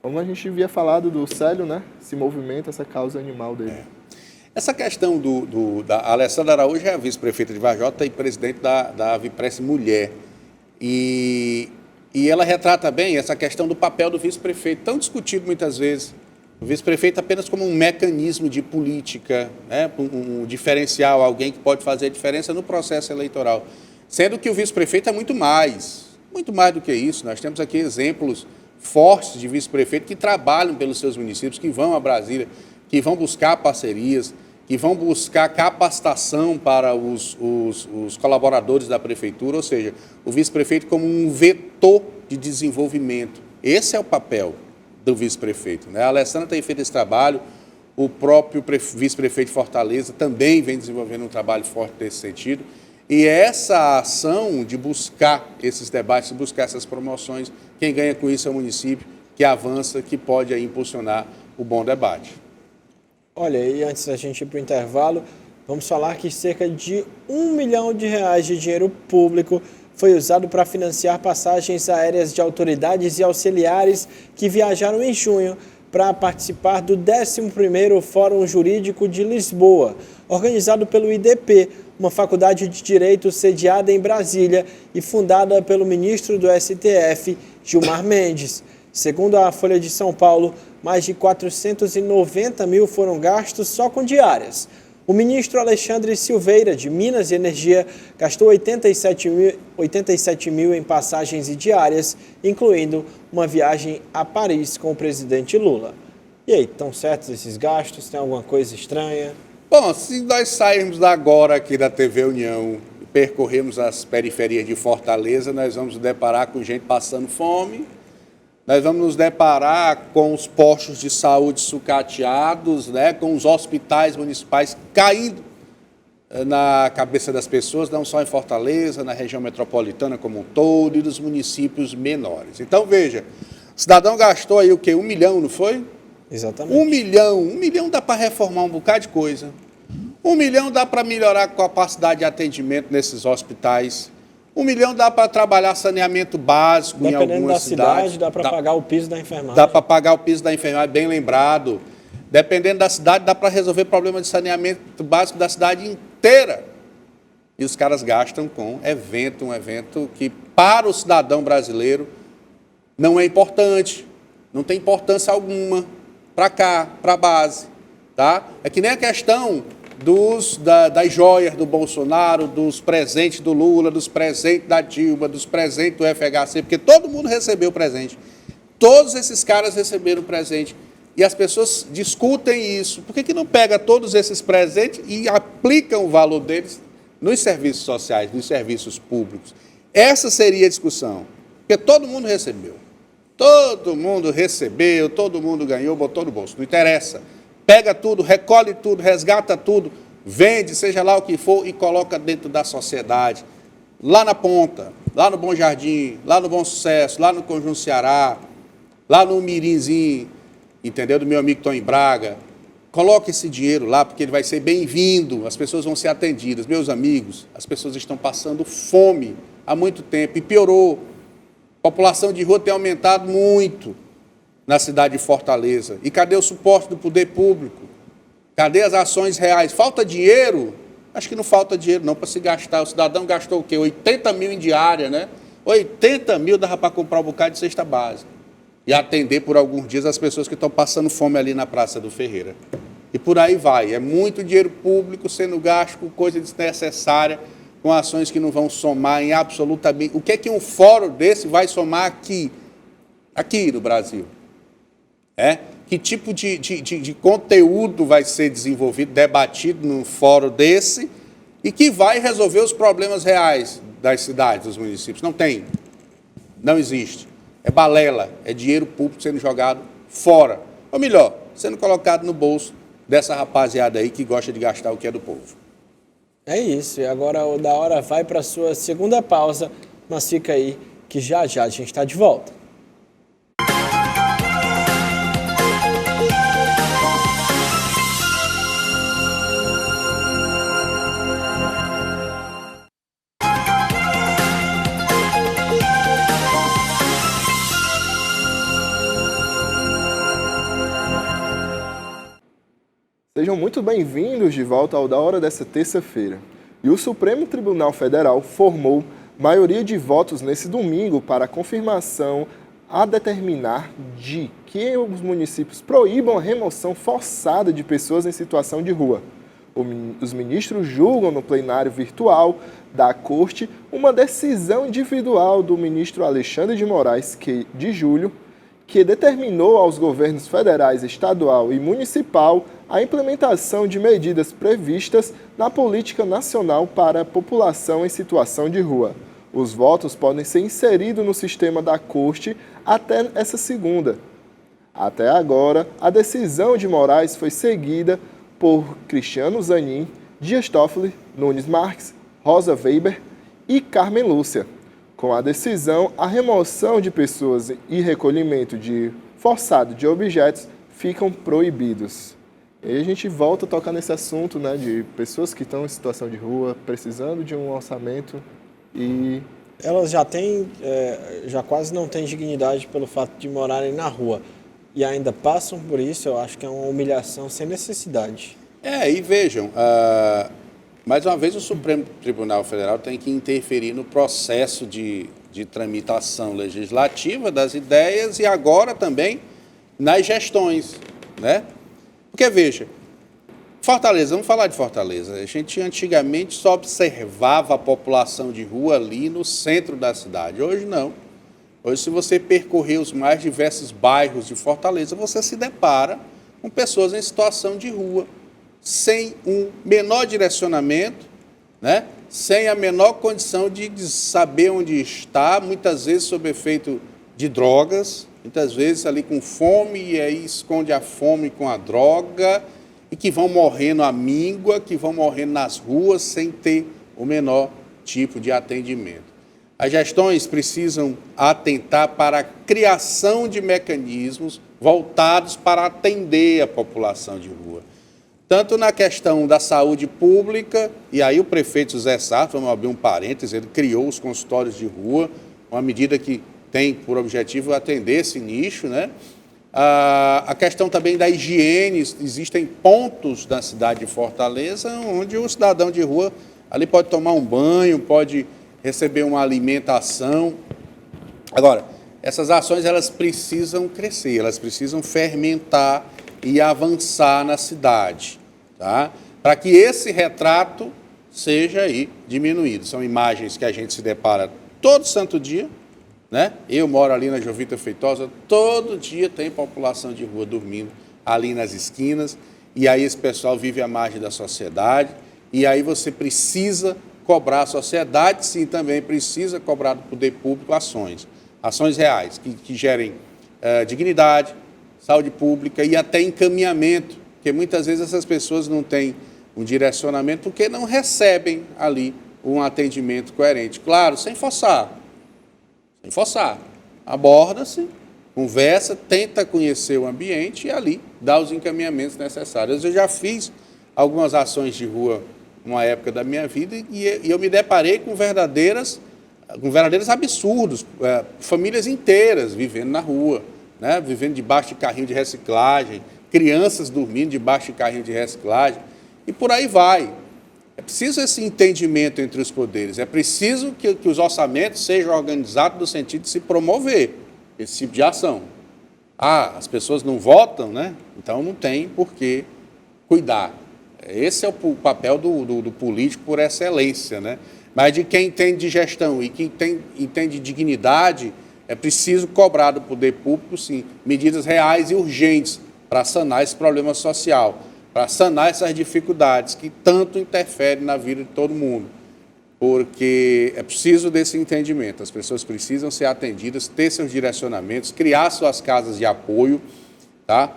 S1: Como a gente havia falado do Célio, né? Esse movimento, essa causa animal dele.
S3: Essa questão da Alessandra Araújo é a vice-prefeita de Varjota e presidente da Avipress Mulher. E ela retrata bem essa questão do papel do vice-prefeito, tão discutido muitas vezes. O vice-prefeito apenas como um mecanismo de política, né? Um diferencial, alguém que pode fazer a diferença no processo eleitoral. Sendo que o vice-prefeito é muito mais do que isso. Nós temos aqui exemplos fortes de vice-prefeito que trabalham pelos seus municípios, que vão a Brasília, que vão buscar parcerias, que vão buscar capacitação para os colaboradores da prefeitura, ou seja, o vice-prefeito como um vetor de desenvolvimento. Esse é o papel do vice-prefeito, né? A Alessandra tem feito esse trabalho, o próprio vice-prefeito de Fortaleza também vem desenvolvendo um trabalho forte nesse sentido, e essa ação de buscar esses debates, de buscar essas promoções, quem ganha com isso é o município, que avança, que pode aí impulsionar o bom debate.
S4: Olha, e antes da gente ir para o intervalo, vamos falar que cerca de R$1 milhão de dinheiro público foi usado para financiar passagens aéreas de autoridades e auxiliares que viajaram em junho para participar do 11º Fórum Jurídico de Lisboa, organizado pelo IDP, uma faculdade de Direito sediada em Brasília e fundada pelo ministro do STF, Gilmar Mendes. Segundo a Folha de São Paulo, mais de 490 mil foram gastos só com diárias. O ministro Alexandre Silveira, de Minas e Energia, gastou 87 mil em passagens e diárias, incluindo uma viagem a Paris com o presidente Lula. E aí, estão certos esses gastos? Tem alguma coisa estranha?
S3: Bom, se nós sairmos agora aqui da TV União, percorrermos as periferias de Fortaleza, nós vamos nos deparar com gente passando fome, nós vamos nos deparar com os postos de saúde sucateados, né, com os hospitais municipais caindo na cabeça das pessoas, não só em Fortaleza, na região metropolitana como um todo e nos municípios menores. Então, veja, o cidadão gastou aí o quê? 1 milhão, não foi?
S4: Exatamente.
S3: 1 milhão dá para reformar um bocado de coisa. 1 milhão dá para melhorar a capacidade de atendimento nesses hospitais. 1 milhão dá para trabalhar saneamento básico em algumas cidades. Dependendo da cidade,
S4: dá para pagar o piso da enfermagem.
S3: Dá para pagar o piso da enfermagem, bem lembrado. Dependendo da cidade, dá para resolver problema de saneamento básico da cidade inteira. E os caras gastam com um evento que, para o cidadão brasileiro, não é importante. Não tem importância alguma para cá, para a base. Tá? É que nem a questão das joias do Bolsonaro, dos presentes do Lula, dos presentes da Dilma, dos presentes do FHC, porque todo mundo recebeu presente. Todos esses caras receberam presente. E as pessoas discutem isso. Por que não pega todos esses presentes e aplicam o valor deles nos serviços sociais, nos serviços públicos? Essa seria a discussão. Porque todo mundo recebeu. Todo mundo recebeu, todo mundo ganhou, botou no bolso. Não interessa. Pega tudo, recolhe tudo, resgata tudo, vende, seja lá o que for, e coloca dentro da sociedade. Lá na ponta, lá no Bom Jardim, lá no Bom Sucesso, lá no Conjunto Ceará, lá no Mirinzinho, entendeu? Do meu amigo Tony Braga. Coloque esse dinheiro lá, porque ele vai ser bem-vindo, as pessoas vão ser atendidas. Meus amigos, as pessoas estão passando fome há muito tempo e piorou. A população de rua tem aumentado muito na cidade de Fortaleza. E cadê o suporte do poder público? Cadê as ações reais? Falta dinheiro? Acho que não falta dinheiro não para se gastar. O cidadão gastou o quê? 80 mil em diária, né? 80 mil dava para comprar um bocado de cesta básica e atender por alguns dias as pessoas que estão passando fome ali na Praça do Ferreira. E por aí vai. É muito dinheiro público sendo gasto com coisa desnecessária, com ações que não vão somar em absolutamente... O que é que um fórum desse vai somar aqui no Brasil? Que tipo de conteúdo vai ser desenvolvido, debatido num fórum desse e que vai resolver os problemas reais das cidades, dos municípios? Não tem. Não existe. É balela, é dinheiro público sendo jogado fora. Ou melhor, sendo colocado no bolso dessa rapaziada aí que gosta de gastar o que é do povo.
S4: É isso. E agora o Da Hora vai para a sua segunda pausa, mas fica aí que já a gente está de volta.
S1: Sejam muito bem-vindos de volta ao Da Hora dessa terça-feira. E o Supremo Tribunal Federal formou maioria de votos nesse domingo para a confirmação a determinar de que os municípios proíbam a remoção forçada de pessoas em situação de rua. Os ministros julgam no plenário virtual da Corte uma decisão individual do ministro Alexandre de Moraes, de julho, que determinou aos governos federais, estadual e municipal a implementação de medidas previstas na Política Nacional para a População em Situação de Rua. Os votos podem ser inseridos no sistema da Corte até essa segunda. Até agora, a decisão de Moraes foi seguida por Cristiano Zanin, Dias Toffoli, Nunes Marques, Rosa Weber e Carmen Lúcia. Com a decisão, a remoção de pessoas e recolhimento forçado de objetos ficam proibidos. E a gente volta a tocar nesse assunto, né, de pessoas que estão em situação de rua, precisando de um orçamento e...
S4: Elas já quase não têm dignidade pelo fato de morarem na rua. E ainda passam por isso, eu acho que é uma humilhação sem necessidade.
S3: E vejam, mais uma vez o Supremo Tribunal Federal tem que interferir no processo de tramitação legislativa das ideias e agora também nas gestões, né? Porque, veja, Fortaleza, vamos falar de Fortaleza. A gente antigamente só observava a população de rua ali no centro da cidade. Hoje não. Hoje, se você percorrer os mais diversos bairros de Fortaleza, você se depara com pessoas em situação de rua, sem um menor direcionamento, né? sem a menor condição de saber onde está, muitas vezes sob efeito de drogas, muitas vezes ali com fome, e aí esconde a fome com a droga, e que vão morrendo à míngua, que vão morrendo nas ruas sem ter o menor tipo de atendimento. As gestões precisam atentar para a criação de mecanismos voltados para atender a população de rua. Tanto na questão da saúde pública, e aí o prefeito José Sarto, vamos abrir um parênteses, ele criou os consultórios de rua, uma medida que tem por objetivo atender esse nicho, né? A questão também da higiene, existem pontos na cidade de Fortaleza onde o cidadão de rua ali pode tomar um banho, pode receber uma alimentação. Agora, essas ações elas precisam crescer, elas precisam fermentar e avançar na cidade, tá? Para que esse retrato seja aí diminuído. São imagens que a gente se depara todo santo dia, né? Eu moro ali na Jovita Feitosa, todo dia tem população de rua dormindo ali nas esquinas, e aí esse pessoal vive à margem da sociedade, e aí você precisa cobrar a sociedade, sim, também precisa cobrar do poder público ações reais, que gerem dignidade, saúde pública e até encaminhamento, porque muitas vezes essas pessoas não têm um direcionamento porque não recebem ali um atendimento coerente. Claro, sem forçar. Aborda-se, conversa, tenta conhecer o ambiente e ali dá os encaminhamentos necessários. Eu já fiz algumas ações de rua numa época da minha vida e eu me deparei com verdadeiros absurdos, famílias inteiras vivendo na rua, né? Vivendo debaixo de carrinho de reciclagem, crianças dormindo debaixo de carrinho de reciclagem, e por aí vai. É preciso esse entendimento entre os poderes, é preciso que os orçamentos sejam organizados no sentido de se promover esse tipo de ação. As pessoas não votam, né? Então não tem por que cuidar. Esse é o papel do político por excelência, né? Mas de quem entende de gestão e quem entende de dignidade, é preciso cobrar do poder público, sim, medidas reais e urgentes para sanar esse problema social, para sanar essas dificuldades que tanto interferem na vida de todo mundo. Porque é preciso desse entendimento, as pessoas precisam ser atendidas, ter seus direcionamentos, criar suas casas de apoio, tá?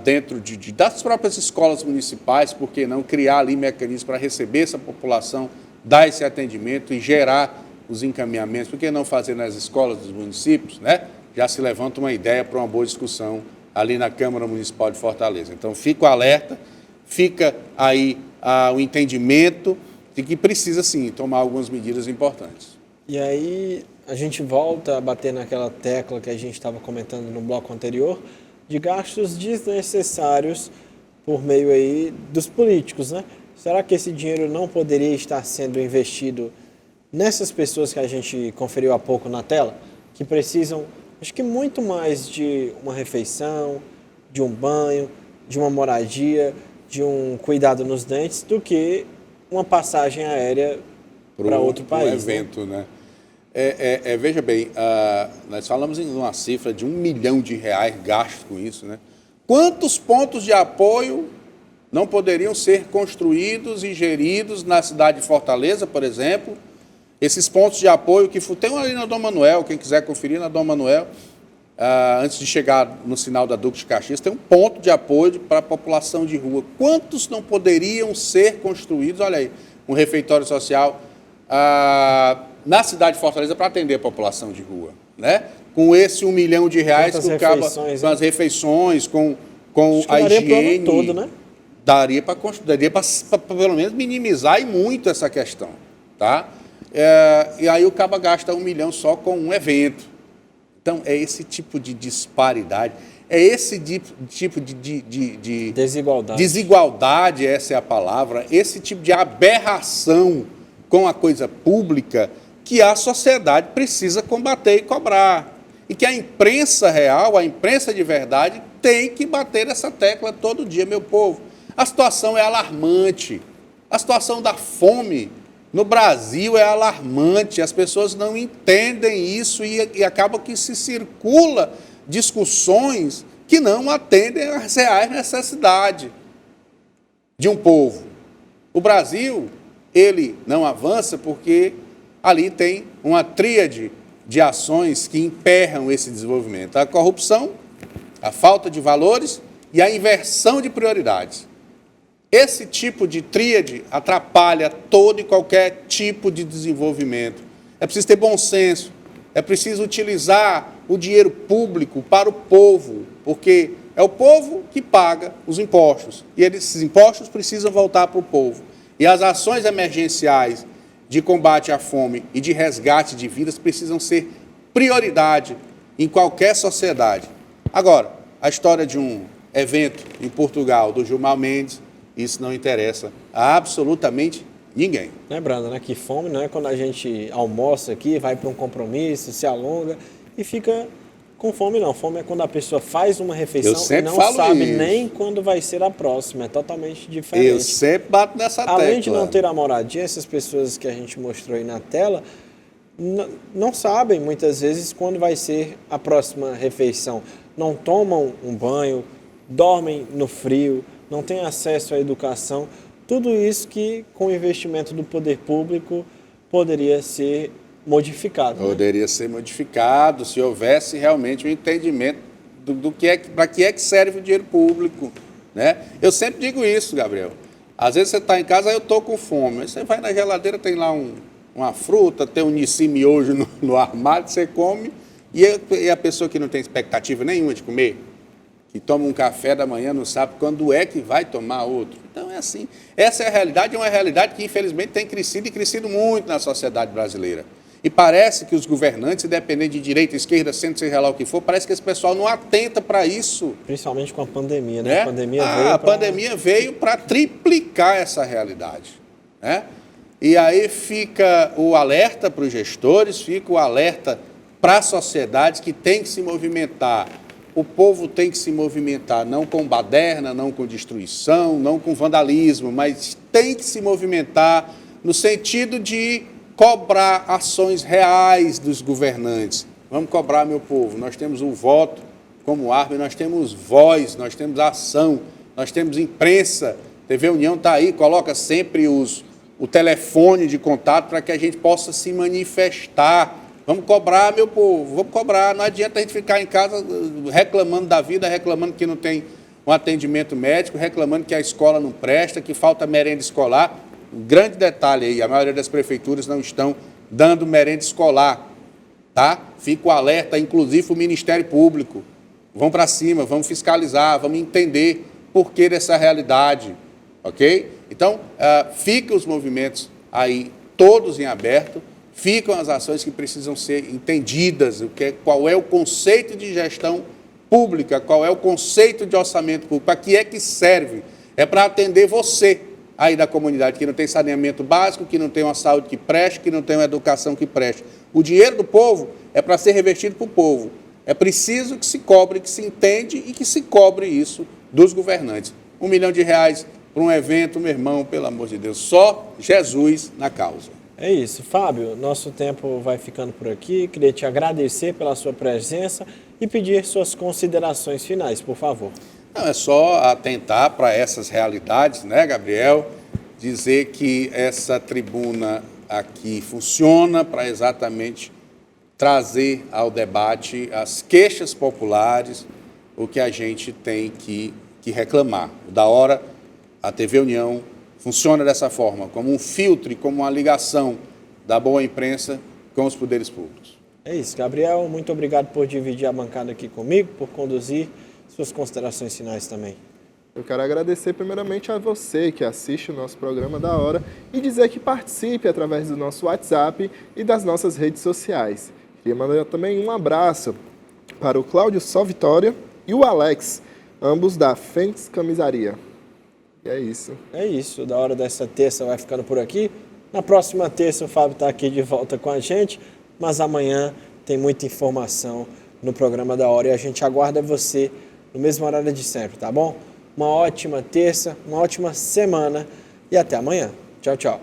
S3: Dentro das próprias escolas municipais, por que não criar ali mecanismos para receber essa população, dar esse atendimento e gerar os encaminhamentos, por que não fazer nas escolas dos municípios, né? Já se levanta uma ideia para uma boa discussão ali na Câmara Municipal de Fortaleza. Então, fica o alerta, fica aí o entendimento de que precisa, sim, tomar algumas medidas importantes.
S4: E aí, a gente volta a bater naquela tecla que a gente estava comentando no bloco anterior, de gastos desnecessários por meio aí dos políticos, né? Será que esse dinheiro não poderia estar sendo investido nessas pessoas que a gente conferiu há pouco na tela, que precisam, acho que muito mais de uma refeição, de um banho, de uma moradia, de um cuidado nos dentes, do que uma passagem aérea para outro país.
S3: Um evento, né? Veja bem, nós falamos em uma cifra de R$1 milhão gastos com isso, né? Quantos pontos de apoio não poderiam ser construídos e geridos na cidade de Fortaleza, por exemplo? Esses pontos de apoio que tem um ali na Dom Manuel, quem quiser conferir na Dom Manuel, antes de chegar no sinal da Duque de Caxias, tem um ponto de apoio para a população de rua. Quantos não poderiam ser construídos? Olha aí, um refeitório social na cidade de Fortaleza para atender a população de rua, né? Com esse R$1 milhão que acaba com as refeições, com a higiene. Todo, né? Daria para pelo menos minimizar e muito essa questão, tá? E aí o caba gasta R$1 milhão só com um evento. Então, é esse tipo de disparidade, é esse tipo de desigualdade, essa é a palavra, esse tipo de aberração com a coisa pública que a sociedade precisa combater e cobrar. E que a imprensa real, a imprensa de verdade, tem que bater essa tecla todo dia, meu povo. A situação é alarmante. A situação da fome no Brasil é alarmante. As pessoas não entendem isso e acaba que se circula discussões que não atendem às reais necessidades de um povo. O Brasil ele não avança porque ali tem uma tríade de ações que emperram esse desenvolvimento. A corrupção, a falta de valores e a inversão de prioridades. Esse tipo de tríade atrapalha todo e qualquer tipo de desenvolvimento. É preciso ter bom senso, é preciso utilizar o dinheiro público para o povo, porque é o povo que paga os impostos, e esses impostos precisam voltar para o povo. E as ações emergenciais de combate à fome e de resgate de vidas precisam ser prioridade em qualquer sociedade. Agora, a história de um evento em Portugal do Gilmar Mendes, isso não interessa a absolutamente ninguém.
S4: Lembrando, né, que fome não é quando a gente almoça aqui, vai para um compromisso, se alonga e fica com fome, não. Fome é quando a pessoa faz uma refeição e não sabe nem quando vai ser a próxima. É totalmente diferente.
S3: Eu sempre bato nessa tecla.
S4: Além de não ter a moradia, essas pessoas que a gente mostrou aí na tela não sabem, muitas vezes, quando vai ser a próxima refeição. Não tomam um banho, dormem no frio, não têm acesso à educação. Tudo isso que, com o investimento do poder público, poderia ser modificado.
S3: Poderia ser modificado se houvesse realmente um entendimento do que é, para que é que serve o dinheiro público, né? Eu sempre digo isso, Gabriel. Às vezes você está em casa, eu estou com fome. Aí você vai na geladeira, tem lá uma fruta, tem um nissim miojo no armário, você come. E a pessoa que não tem expectativa nenhuma de comer, que toma um café da manhã, não sabe quando é que vai tomar outro. Então é assim. Essa é a realidade, é uma realidade que infelizmente tem crescido e crescido muito na sociedade brasileira. E parece que os governantes, independente de direita, esquerda, centro, seja lá o que for, parece que esse pessoal não atenta para isso.
S4: Principalmente com a pandemia, né?
S3: A pandemia veio para triplicar essa realidade, né? E aí fica o alerta para os gestores, fica o alerta para a sociedade que tem que se movimentar. O povo tem que se movimentar, não com baderna, não com destruição, não com vandalismo, mas tem que se movimentar no sentido de cobrar ações reais dos governantes. Vamos cobrar, meu povo. Nós temos o voto como arma, nós temos voz, nós temos ação, nós temos imprensa. TV União está aí, coloca sempre o telefone de contato para que a gente possa se manifestar. Vamos cobrar, meu povo, vamos cobrar. Não adianta a gente ficar em casa reclamando da vida, reclamando que não tem um atendimento médico, reclamando que a escola não presta, que falta merenda escolar. Um grande detalhe aí, a maioria das prefeituras não estão dando merenda escolar, tá? Fica o alerta, inclusive o Ministério Público. Vamos para cima, vamos fiscalizar, vamos entender por que dessa realidade, ok? Então, ficam os movimentos aí todos em aberto, ficam as ações que precisam ser entendidas, qual é o conceito de gestão pública, qual é o conceito de orçamento público, para que é que serve? É para atender você aí da comunidade, que não tem saneamento básico, que não tem uma saúde que preste, que não tem uma educação que preste. O dinheiro do povo é para ser revertido para o povo. É preciso que se cobre, que se entende e que se cobre isso dos governantes. R$1 milhão para um evento, meu irmão, pelo amor de Deus, só Jesus na causa.
S4: É isso, Fábio, nosso tempo vai ficando por aqui. Queria te agradecer pela sua presença e pedir suas considerações finais, por favor.
S3: Não, é só atentar para essas realidades, né, Gabriel? Dizer que essa tribuna aqui funciona para exatamente trazer ao debate as queixas populares, o que a gente tem que reclamar. Da hora, a TV União funciona dessa forma, como um filtro e como uma ligação da boa imprensa com os poderes públicos.
S4: É isso, Gabriel. Muito obrigado por dividir a bancada aqui comigo, por conduzir. Suas considerações finais também.
S1: Eu quero agradecer primeiramente a você que assiste o nosso programa da hora e dizer que participe através do nosso WhatsApp e das nossas redes sociais. Queria mandar também um abraço para o Cláudio Só Vitória e o Alex, ambos da Fênix Camisaria. E é isso.
S4: É isso. Da hora dessa terça vai ficando por aqui. Na próxima terça o Fábio está aqui de volta com a gente, mas amanhã tem muita informação no programa da hora e a gente aguarda você no mesmo horário de sempre, tá bom? Uma ótima terça, uma ótima semana e até amanhã. Tchau, tchau.